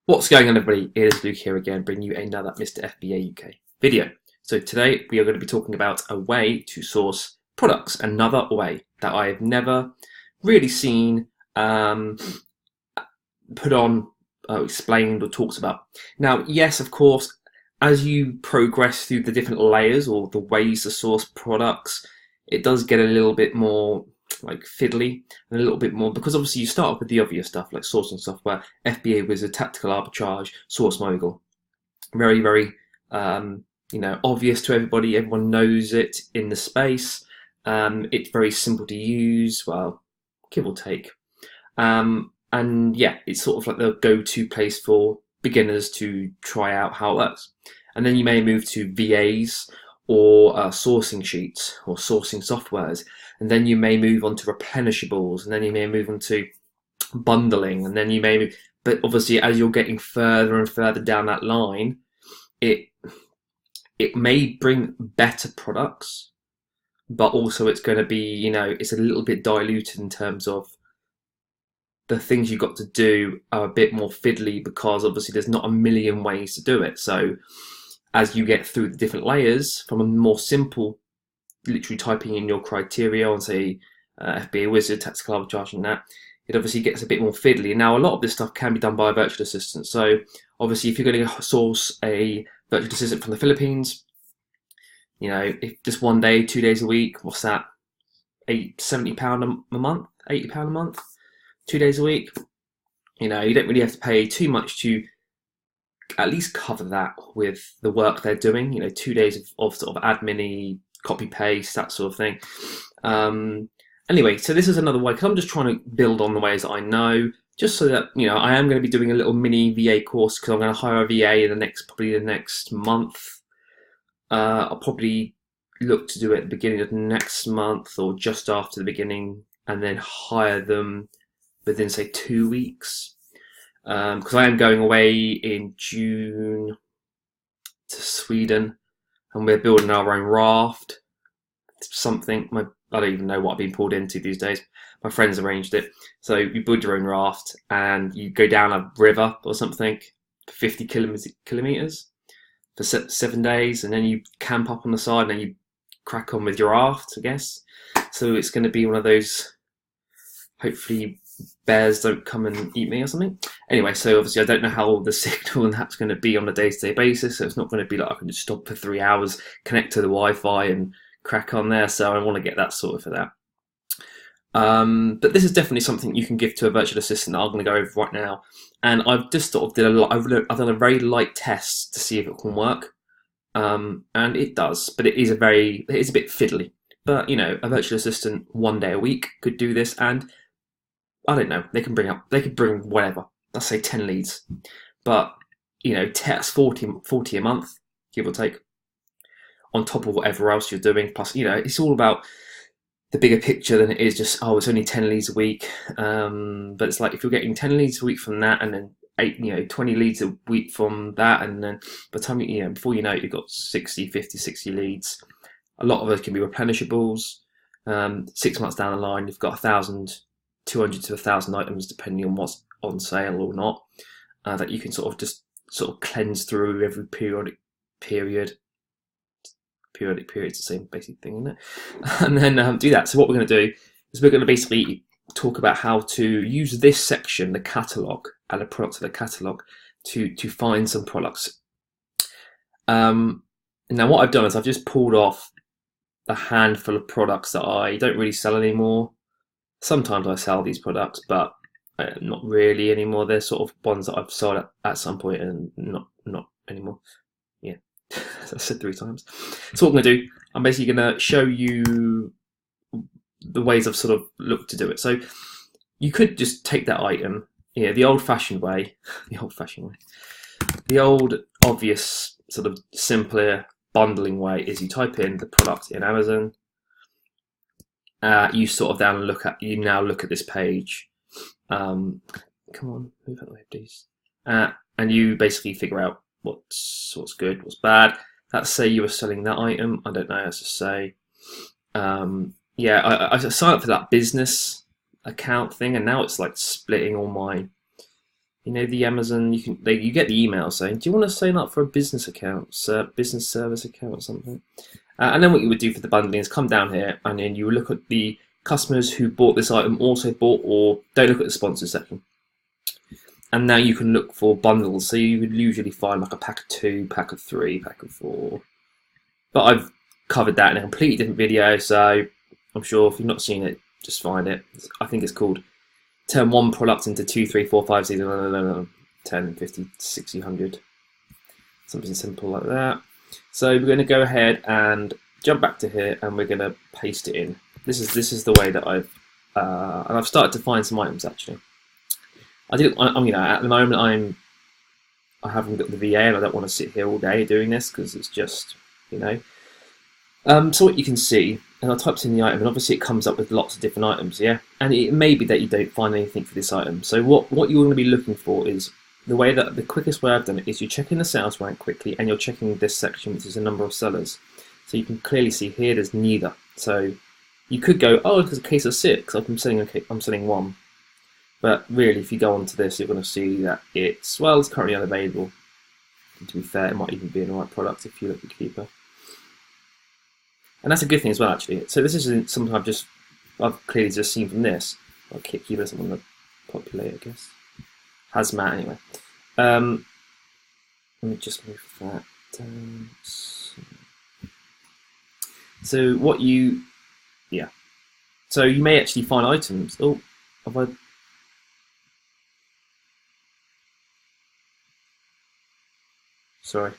What's going on, everybody? It is Luke here again, bringing you another Mr. FBA UK video. So today we are going to be talking about a way to source products, another way that I have never really seen put on, explained or talked about. Now, yes, of course, as you progress through the different layers or the ways to source products, it does get a little bit more like fiddly and a little bit more, because obviously you start off with the obvious stuff like sourcing software, FBA wizard, tactical arbitrage, source mogul. Very, very obvious to everybody. Everyone knows it in the space. It's very simple to use, well, give or take. And yeah, it's sort of like the go-to place for beginners to try out how it works. And then you may move to VAs or sourcing sheets or sourcing softwares, and then you may move on to replenishables, and then you may move on to bundling, and then you may move, but obviously as you're getting further and further down that line, it may bring better products, but also it's going to be, it's a little bit diluted in terms of the things you've got to do are a bit more fiddly, because obviously there's not a million ways to do it. So as you get through the different layers, from a more simple, literally typing in your criteria on, say, FBA wizard, tactical arbitrage, and that, it obviously gets a bit more fiddly. And now a lot of this stuff can be done by a virtual assistant. So obviously if you're going to source a virtual assistant from the Philippines, if just one day, 2 days a week, what's that? £70 a month, £80 a month, 2 days a week. You don't really have to pay too much to at least cover that with the work they're doing. 2 days of sort of admin-y, copy paste, that sort of thing. Anyway, so this is another way, because I'm just trying to build on the ways that I know, just so that I am going to be doing a little mini VA course, because I'm going to hire a VA in probably the next month. I'll probably look to do it at the beginning of next month or just after the beginning, and then hire them within, say, 2 weeks. Because I am going away in June to Sweden, and we're building our own raft. Something, I don't even know what I've been pulled into these days. My friends arranged it. So you build your own raft and you go down a river or something for 50 kilometers for 7 days, and then you camp up on the side and then you crack on with your raft, I guess. So it's going to be one of those, hopefully bears don't come and eat me or something. Anyway, so obviously I don't know how the signal and that's going to be on a day-to-day basis, so it's not going to be like I can just stop for 3 hours, connect to the Wi-Fi and crack on there. So I want to get that sorted for that. But this is definitely something you can give to a virtual assistant that I'm going to go over right now. And I've just sort of I've done a very light test to see if it can work, and it does. But it is a bit fiddly. But a virtual assistant 1 day a week could do this, and I don't know, they could bring whatever, let's say 10 leads, but that's 40 a month, give or take, on top of whatever else you're doing. Plus, it's all about the bigger picture than it is just, it's only 10 leads a week. But it's like, if you're getting 10 leads a week from that, and then 20 leads a week from that, and then by the time before you know it, you've got 50, 60 leads. A lot of those can be replenishables. 6 months down the line, you've got 200 to 1,000 items, depending on what's on sale or not, that you can sort of cleanse through every periodic period. Periodic period's the same basic thing, isn't it? And then do that. So what we're going to do is we're going to basically talk about how to use this section, the catalogue, and a product of the catalogue, to find some products. Now what I've done is I've just pulled off a handful of products that I don't really sell anymore. Sometimes I sell these products, but not really anymore. They're sort of ones that I've sold at some point and not anymore. Yeah, as I said 3 times. So what I'm going to do, I'm basically going to show you the ways I've sort of looked to do it. So you could just take that item, the old-fashioned way, the old obvious sort of simpler bundling way is you type in the product in Amazon. You sort of now look at this page. Come on, move out the way, please. And you basically figure out what's good, what's bad. Let's say you were selling that item. I don't know, let's just say. I signed up for that business account thing, and now it's like splitting all my You know, the Amazon, you get the email saying, do you want to sign up for a business account, business service account or something? And then what you would do for the bundling is come down here and then you would look at the customers who bought this item, also bought, or don't look at the sponsors section. And now you can look for bundles. So you would usually find like a pack of 2, pack of 3, pack of 4. But I've covered that in a completely different video, so I'm sure if you've not seen it, just find it. I think it's called turn one product into 2, 3, 4, 5, 6, 10, 50, 60, 100. Something simple like that. So we're going to go ahead and jump back to here, and we're going to paste it in. This is the way that I've started to find some items actually. I mean, at the moment I haven't got the VA, and I don't want to sit here all day doing this because it's just, you know. So what you can see, and I typed in the item, and obviously it comes up with lots of different items, yeah. And it may be that you don't find anything for this item. So what you're going to be looking for is the quickest way I've done it is you're checking the sales rank quickly, and you're checking this section, which is the number of sellers. So you can clearly see here there's neither. So you could go, oh, it's a case of 6. I'm selling 1. But really, if you go onto this, you're going to see that it's currently unavailable. And to be fair, it might even be in the right product if you look at Keeper. And that's a good thing as well, actually. So this isn't something I've clearly just seen from this. I'll Keeper doesn't want to populate, I guess. Hazmat, anyway. Let me just move that down. So what So you may actually find items. Oh, have I? Sorry,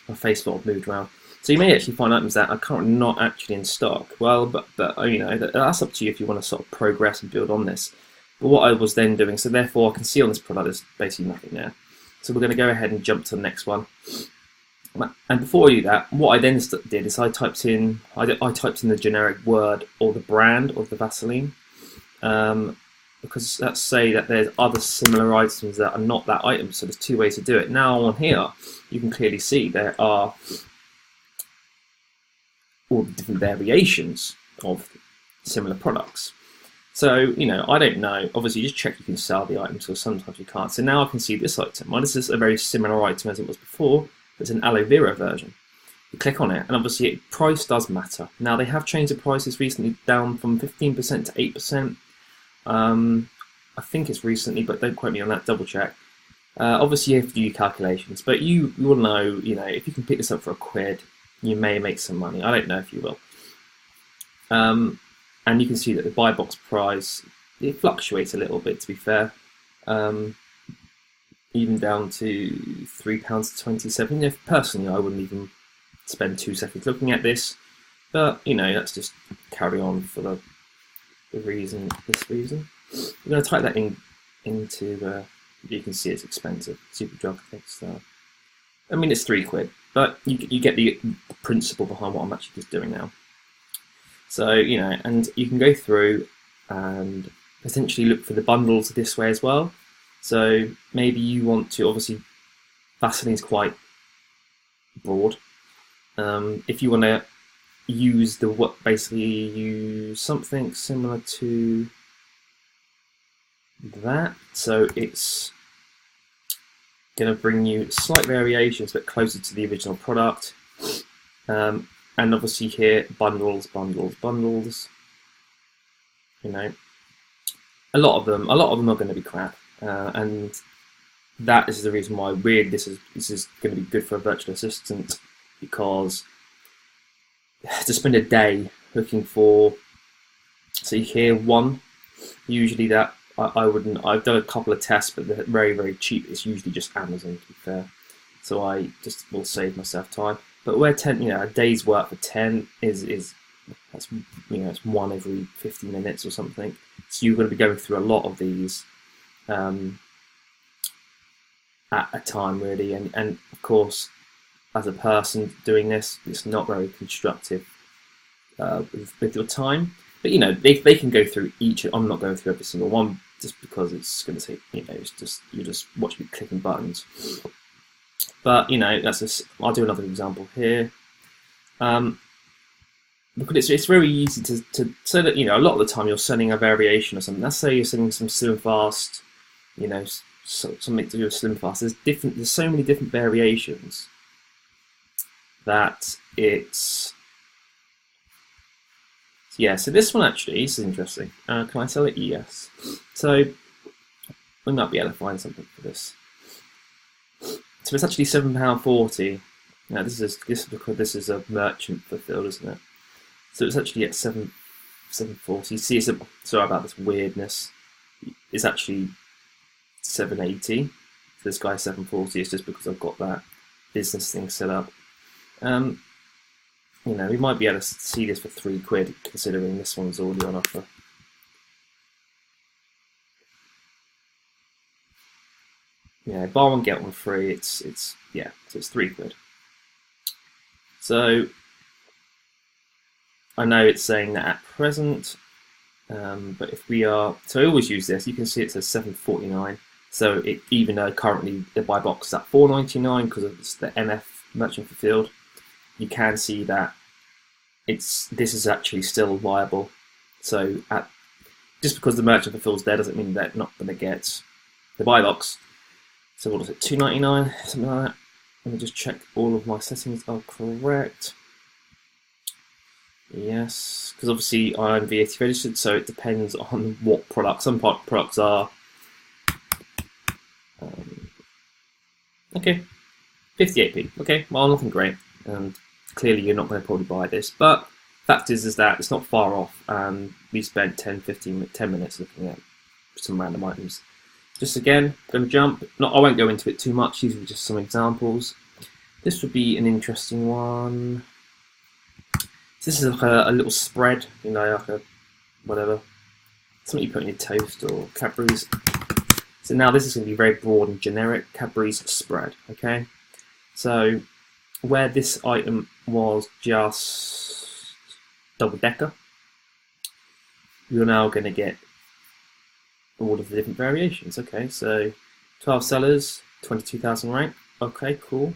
my face sort of moved around. So you may actually find items that are currently not actually in stock. Well, but you know, that's up to you if you want to sort of progress and build on this. But what I was then doing, so therefore I can see on this product there's basically nothing there. So we're going to go ahead and jump to the next one. And before I do that, what I then did is I typed in the generic word or the brand of the Vaseline. Because let's say that there's other similar items that are not that item, so there's 2 ways to do it. Now on here, you can clearly see there are all the different variations of similar products. So, you know, I don't know, obviously just check you can sell the item, so sometimes you can't. So now I can see this item. Well, this is a very similar item as it was before, but it's an aloe vera version. You click on it, and obviously price does matter. Now they have changed the prices recently down from 15% to 8%. I think it's recently, but don't quote me on that, double check. Obviously you have to do your calculations, but you will know, you know, if you can pick this up for £1, you may make some money. I don't know if you will. And you can see that the buy box price, it fluctuates a little bit, to be fair. Even down to £3.27. If personally I wouldn't even spend 2 seconds looking at this, but you know, let's just carry on for this reason. I'm going to type that into you can see it's expensive. Superdrug, I think. So, I mean, it's £3, but you get the principle behind what I'm actually just doing now. So, you know, and you can go through and potentially look for the bundles this way as well. So maybe you want to, obviously, Vaseline's quite broad. If you want to use basically use something similar to that, so it's going to bring you slight variations but closer to the original product. And obviously here, bundles. You know, a lot of them are going to be crap, and that is the reason why really this is going to be good for a virtual assistant, because to spend a day looking for, so here one, usually that I wouldn't. I've done a couple of tests, but they're very, very cheap. It's usually just Amazon, to be fair. So I just will save myself time. But where 10, you know, a day's work for 10 is that's, you know, it's 1 every 50 minutes or something. So you're going to be going through a lot of these at a time, really. And of course, as a person doing this, it's not very constructive with your time. But you know, they can go through each. I'm not going through every single one just because it's going to take, you know, you just watch me clicking buttons. But you know, I'll do another example here. Because it's very easy to so that, you know, a lot of the time you're selling a variation or something. Let's say you're selling some Slim Fast, you know, something to do with slim fast. There's so many different variations that it's so this one actually is interesting. Can I sell it? Yes. So we might be able to find something for this. So it's actually £7.40. Now this is because this is a merchant fulfilled, isn't it? So it's actually at £7.40. See, sorry about this weirdness. It's actually £7.80. So this guy's £7.40. It's just because I've got that business thing set up. You know, we might be able to see this for £3, considering this one's already on offer. Yeah, buy one get one free. So it's £3. So I know it's saying that at present, but if we are, so I always use this. You can see it says £7.49. So even though currently the buy box is at £4.99 because it's the MF merchant fulfilled, you can see that this is actually still viable. So just because the merchant fulfills there doesn't mean they're not going to get the buy box. So what is it, £2.99, something like that. Let me just check all of my settings are correct. Yes, because obviously I'm VAT registered, so it depends on what product. Some products are okay, 58p. Okay, well, nothing great, and clearly you're not going to probably buy this. But fact is that it's not far off, and we spent 10 minutes looking at some random items. Just again, going to jump. I won't go into it too much. These are just some examples. This would be an interesting one. So this is like a little spread, you know, like a whatever, something you put in your toast or Cadbury's. So now this is going to be very broad and generic. Cadbury's spread. Okay, so where this item was just double decker, you're now going to get all of the different variations. Okay, so 12 sellers, 22,000 rank. Okay, cool.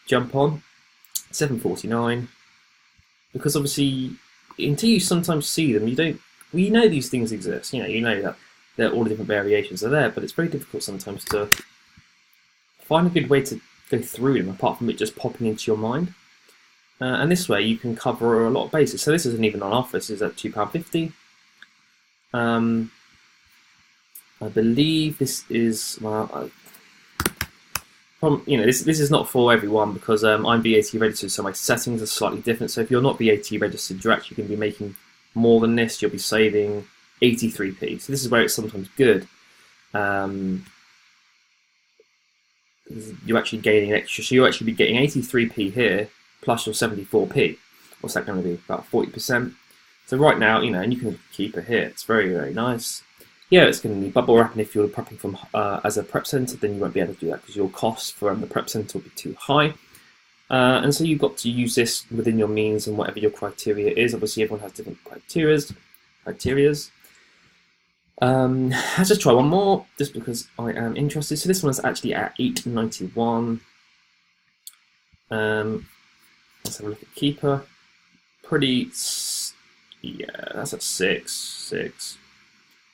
Jump on, £7.49. Because obviously, until you sometimes see them, you don't. We know these things exist. You know that all the different variations are there, but it's very difficult sometimes to find a good way to go through them, apart from it just popping into your mind. And this way, you can cover a lot of bases. So this isn't even on offer. This is at £2.50. I believe this is this is not for everyone because I'm VAT registered, so my settings are slightly different. So if you're not VAT registered, you're actually going to be making more than this. You'll be saving 83p. So this is where it's sometimes good. You're actually gaining extra. So you'll actually be getting 83p here plus your 74p. What's that going to be? About 40%. So right now, and you can keep it here. It's very, very nice. Yeah, it's going to be bubble wrapping. If you're prepping from as a prep centre, then you won't be able to do that because your costs for the prep centre will be too high. And so you've got to use this within your means and whatever your criteria is. Obviously, everyone has different criterias. Let's just try one more, just because I am interested. So this one is actually at £8.91. Let's have a look at Keeper. That's at 6.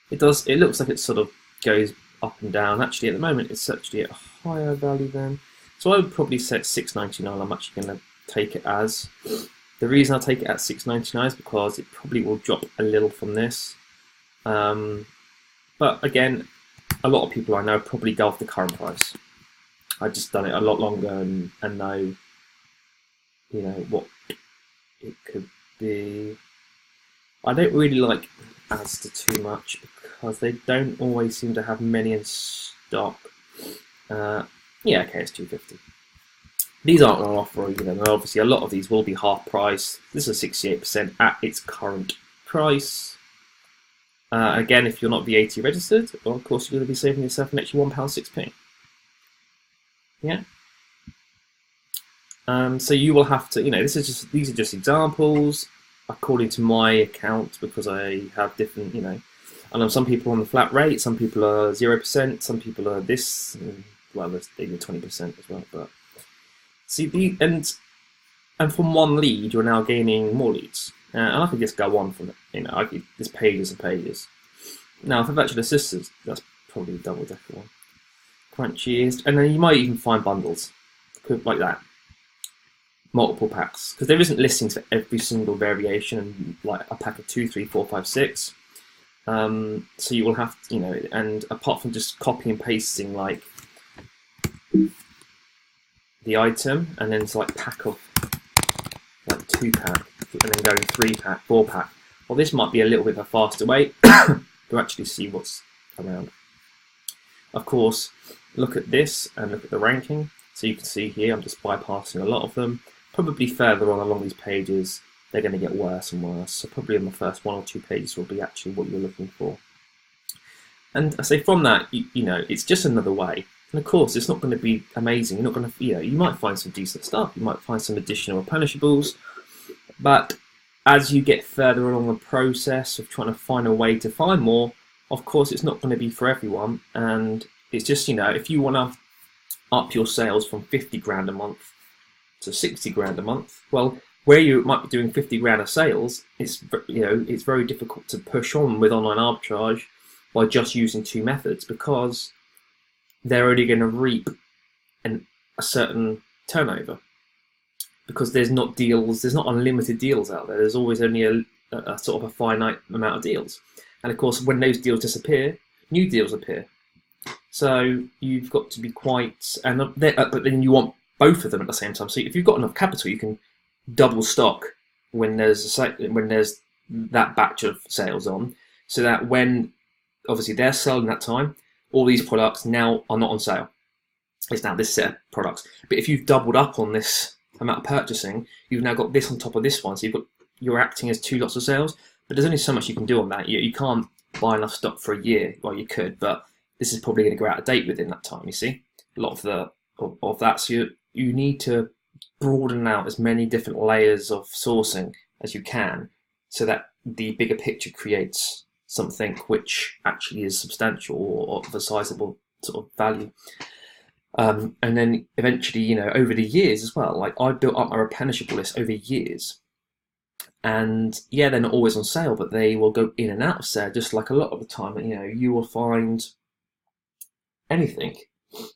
It looks like it sort of goes up and down. Actually, at the moment, it's actually at a higher value then. So I would probably say £6.99. I'm actually going to take it as. The reason I take it at £6.99 is because it probably will drop a little from this. But again, a lot of people I know probably go off the current price. I've just done it a lot longer and know, what it could be. I don't really like Asda too much because they don't always seem to have many in stock. Yeah, okay, it's £2.50. These aren't on offer either. And obviously, a lot of these will be half price. This is 68% at its current price. Again, if you're not VAT registered, well, of course, you're going to be saving yourself an extra £1.06. Yeah. So you will have to, these are just examples according to my account because I have different, I know some people on the flat rate, some people are 0%, some people are this, well, they do 20% as well. But see, and from one lead, you're now gaining more leads. And I could just go on from it, there's pages and pages. Now, for virtual assistants, that's probably a double-decker one. crunchiest, and then you might even find bundles like that, multiple packs, because there isn't listings for every single variation, like a pack of 2, 3, 4, 5, 6. So you will have to, and apart from just copy and pasting like the item, and then it's like pack of like 2-pack, and then going 3-pack, 4-pack. Well, this might be a little bit of a faster way to actually see what's around. Of course, look at this and look at the ranking. So you can see here, I'm just bypassing a lot of them. Probably further on along these pages, they're going to get worse and worse. So probably in the first 1 or 2 pages will be actually what you're looking for. And I say from that, it's just another way. And of course, it's not going to be amazing. You're not going to, you might find some decent stuff. You might find some additional replenishables. But as you get further along the process of trying to find a way to find more, of course, it's not going to be for everyone. And it's just, if you want to up your sales from 50 grand a month to 60 grand a month, well, where you might be doing 50 grand of sales, it's very difficult to push on with online arbitrage by just using 2 methods, because they're only going to reap a certain turnover, because there's not unlimited deals out there. There's always only a sort of a finite amount of deals, and of course when those deals disappear, new deals appear. So you've got to be quite, but then you want both of them at the same time. So if you've got enough capital, you can double stock when there's that batch of sales on, so that when obviously they're selling that time, all these products now are not on sale. It's now this set of products. But if you've doubled up on this amount of purchasing, you've now got this on top of this one. So you're acting as 2 lots of sales. But there's only so much you can do on that. You can't buy enough stock for a year. Well, you could, but this is probably going to go out of date within that time. You see, a lot of that. So you need to broaden out as many different layers of sourcing as you can, so that the bigger picture creates something which actually is substantial or of a sizable sort of value. And then eventually, over the years as well, like I built up my replenishable list over years. And yeah, they're not always on sale, but they will go in and out of sale, just like a lot of the time. You will find anything,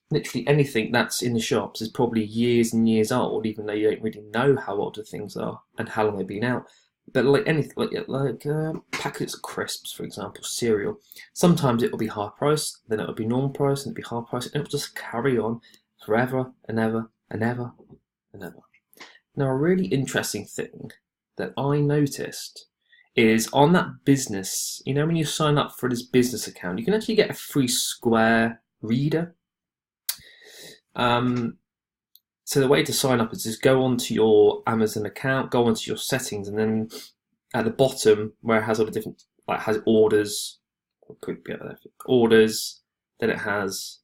literally anything that's in the shops is probably years and years old, even though you don't really know how old the things are and how long they've been out. But like anything, like packets of crisps, for example, cereal. Sometimes it will be high price, then it will be normal price, and it'll be high price, and it will just carry on forever and ever and ever and ever. Now, a really interesting thing that I noticed is on that business, when you sign up for this business account, you can actually get a free Square reader. So the way to sign up is just go onto your Amazon account, go onto your settings, and then at the bottom where it has all the different, like has orders, then it has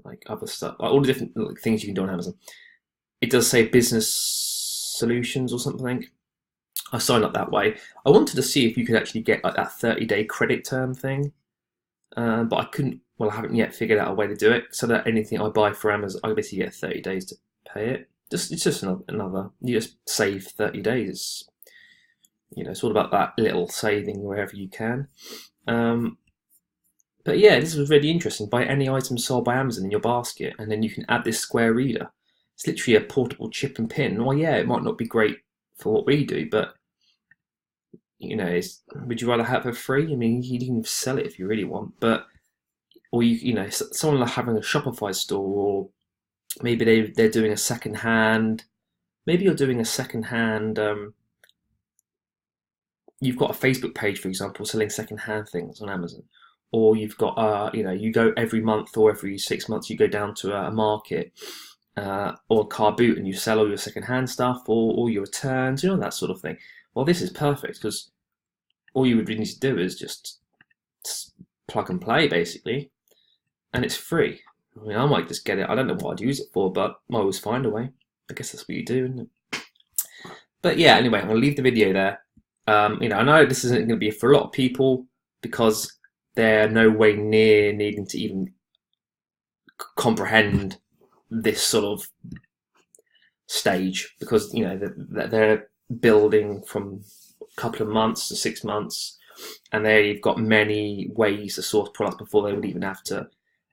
like other stuff, like all the different things you can do on Amazon. It does say business solutions or something. I signed up that way. I wanted to see if you could actually get like that 30-day credit term thing, but I couldn't. Well, I haven't yet figured out a way to do it, so that anything I buy for Amazon, I basically get 30 days to pay it. It's just another. You just save 30 days. It's all about that little saving wherever you can. But yeah, this was really interesting. Buy any item sold by Amazon in your basket, and then you can add this Square reader. It's literally a portable chip and pin. Well, yeah, it might not be great for what we do, but would you rather have it free? I mean, you can sell it if you really want, but or someone like having a Shopify store, or maybe they're doing a second hand. Maybe you're doing a second hand. You've got a Facebook page, for example, selling second hand things on Amazon, or you've got you go every month or every 6 months, you go down to a market or a car boot, and you sell all your second hand stuff or all your returns, that sort of thing. Well, this is perfect, because all you would really need to do is just plug and play, basically. And it's free. I mean, I might just get it. I don't know what I'd use it for, but I always find a way. I guess that's what you do, isn't it? But yeah, anyway, I'm going to leave the video there. I know this isn't going to be for a lot of people, because they're no way near needing to even comprehend this sort of stage, because they're building from a couple of months to 6 months, and they've got many ways to source products before they would even have to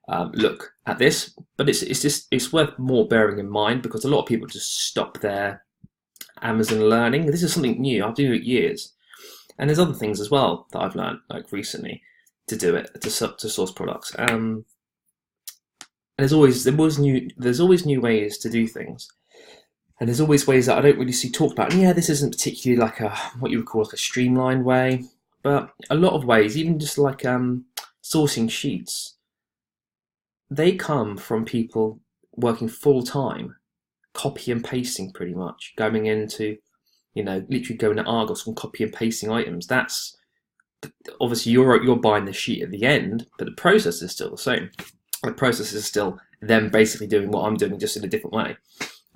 look at this, but it's worth more bearing in mind, because a lot of people just stop their Amazon learning. This is something new. I've been doing it years, and there's other things as well that I've learned like recently to do it to source products. There's always new ways to do things, and there's always ways that I don't really see talked about. And yeah, this isn't particularly like what you would call like a streamlined way, but a lot of ways, even just like sourcing sheets, they come from people working full time, copy and pasting pretty much, going into, literally going to Argos and copy and pasting items. That's obviously you're buying the sheet at the end, but the process is still the same. The process is still them basically doing what I'm doing, just in a different way,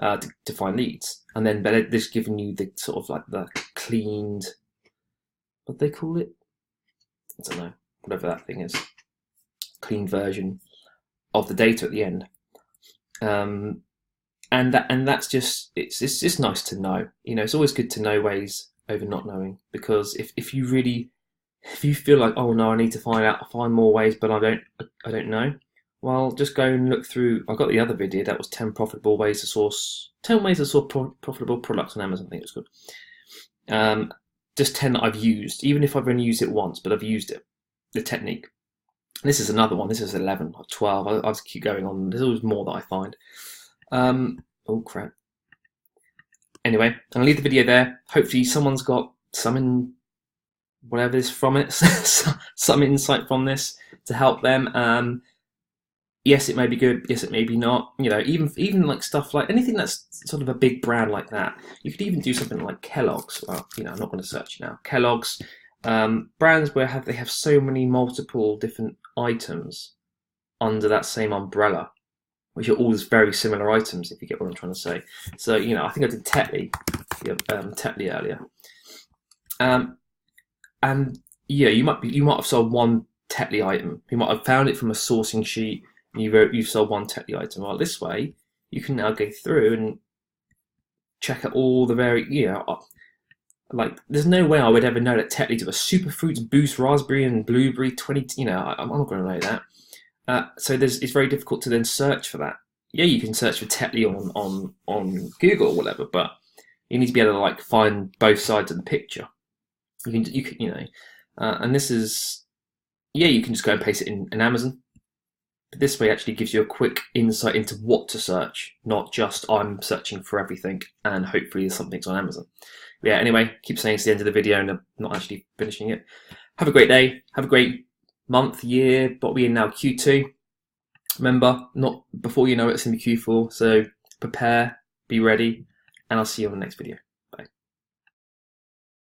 to find leads, and then they're just giving you the sort of like the cleaned, what they call it, I don't know, whatever that thing is, clean version of the data at the end. And that's just it's just nice to know. It's always good to know ways over not knowing, because if you feel like, oh no, I need to find more ways, but I don't know, well, just go and look through. I got the other video that was 10 ways to source profitable products on Amazon, I think it was good. Just 10 that I've used, even if I've only used it once, but I've used it, the technique. And this is another one. This is 11 or 12. I'll just keep going on. There's always more that I find. Oh crap. Anyway, I'm gonna leave the video there. Hopefully someone's got some whatever is from it, some insight from this to help them. Yes, it may be good. Yes, it may be not. Even like stuff like anything that's sort of a big brand like that. You could even do something like Kellogg's. Well, I'm not going to search now. Kellogg's, brands where they have so many multiple different items under that same umbrella, which are all very similar items, if you get what I'm trying to say. So, I think I did Tetley earlier. And you might have sold one Tetley item. You might have found it from a sourcing sheet, and you've sold one Tetley item. Well, this way, you can now go through and check out all the like, there's no way I would ever know that Tetley do a superfruits boost raspberry and blueberry 20. I'm not going to know that. So it's very difficult to then search for that. Yeah, you can search for Tetley on Google or whatever, but you need to be able to like find both sides of the picture. And this is, you can just go and paste it in Amazon. But this way actually gives you a quick insight into what to search, not just I'm searching for everything and hopefully something's on Amazon. But yeah, anyway, keep saying it's the end of the video and I'm not actually finishing it. Have a great day. Have a great month, year. What are we in now? Q2. Remember, not before you know it, it's going to be Q4. So prepare, be ready, and I'll see you on the next video.